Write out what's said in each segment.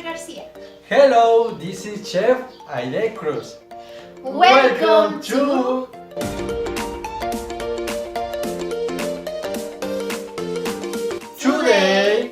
García. Hello, this is Chef Aide Cruz. Welcome to Today.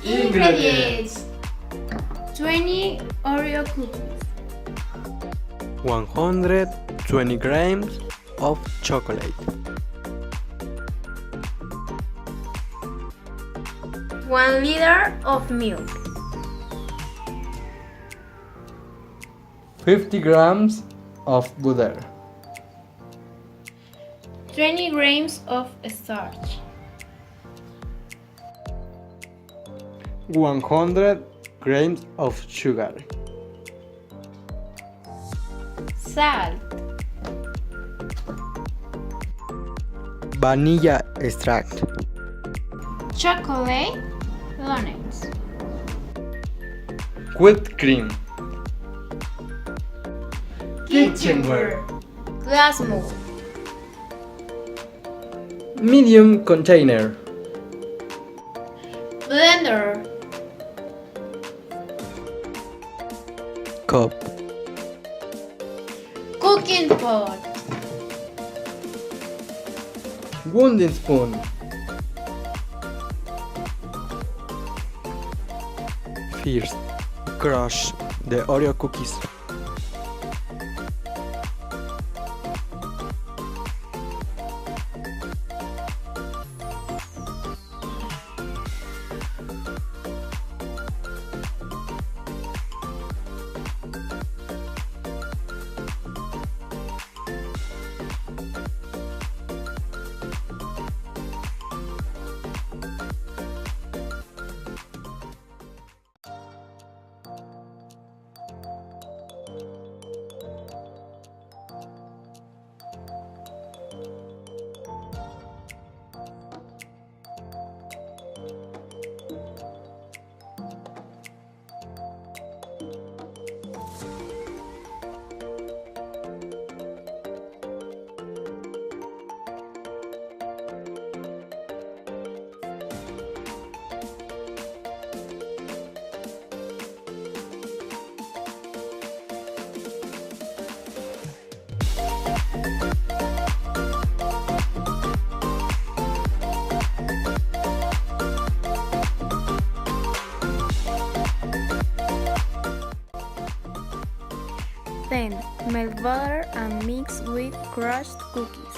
Ingredients: 20 Oreo cookies, 120 grams of chocolate, 1 liter of milk, 50 grams of butter, 20 grams of starch, 100 grams of sugar, salt, vanilla extract, chocolate donuts, whipped cream, kitchenware, glass mold, medium container, blender, cup, cooking pot, wooden spoon, first crush the Oreo cookies, then melt butter and mix with crushed cookies.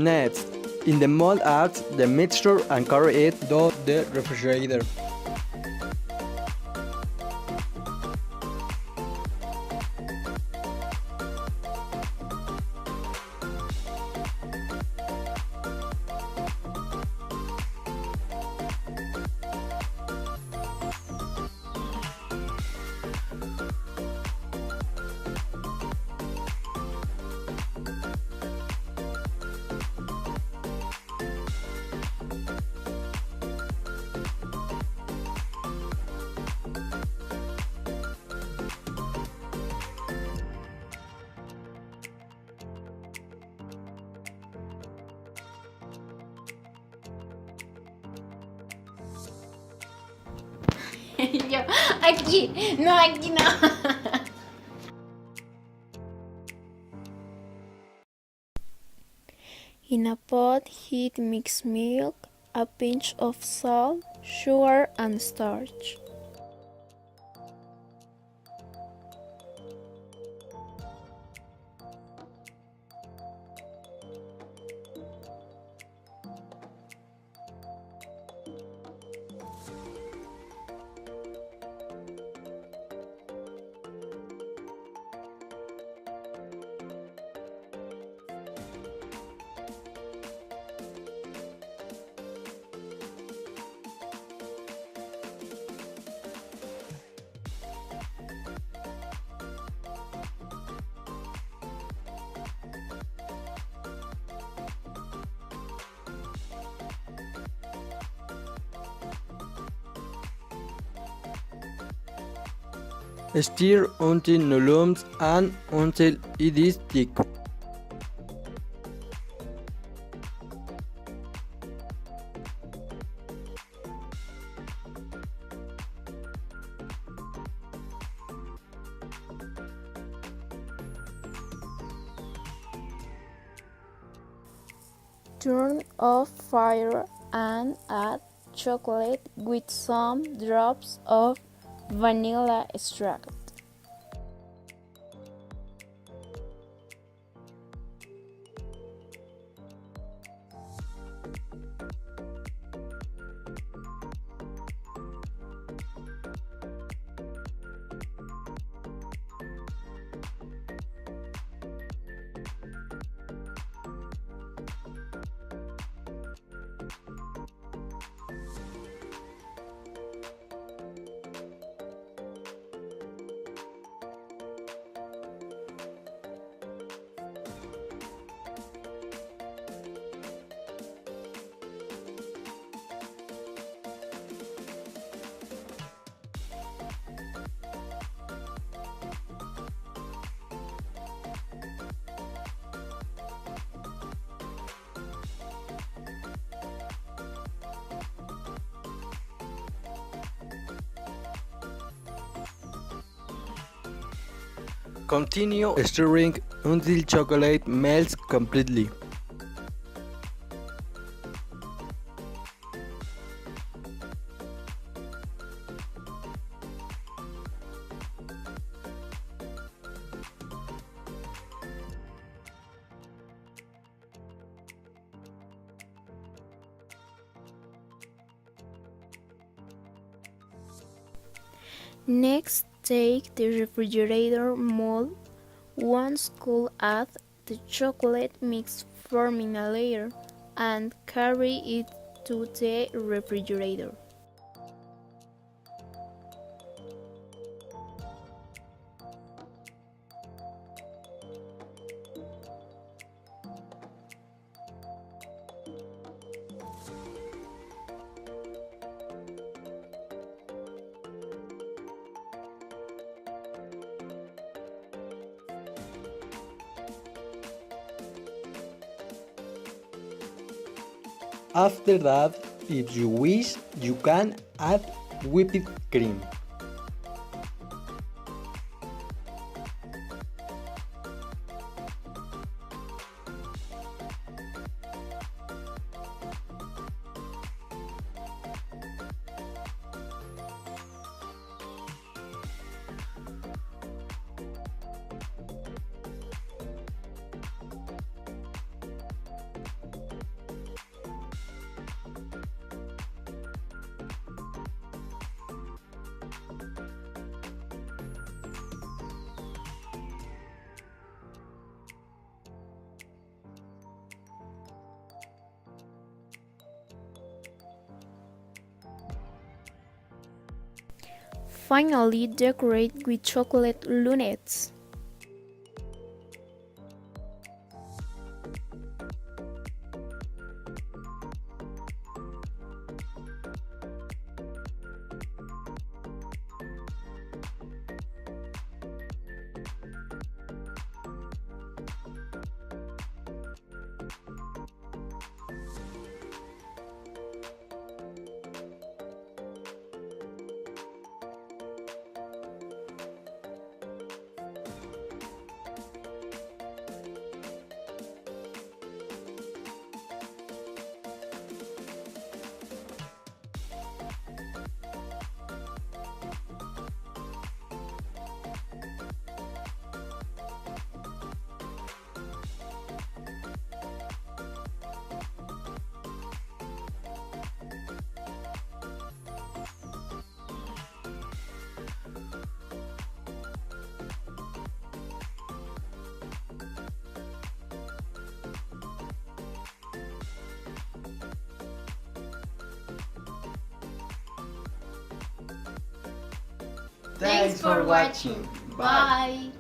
next, in the mold add the mixture and carry it to the refrigerator. Y yo, aquí, no, aquí no. In a pot, heat mixed milk, a pinch of salt, sugar, and starch. Stir until no lumps and until it is thick. Turn off fire and add chocolate with some drops of vanilla extract. Continue stirring until chocolate melts completely. Next, take the refrigerator mold. Once cool, add the chocolate mix forming a layer and carry it to the refrigerator. After that, if you wish, you can add whipped cream. Finally, decorate with chocolate lunettes. Thanks for watching. Bye.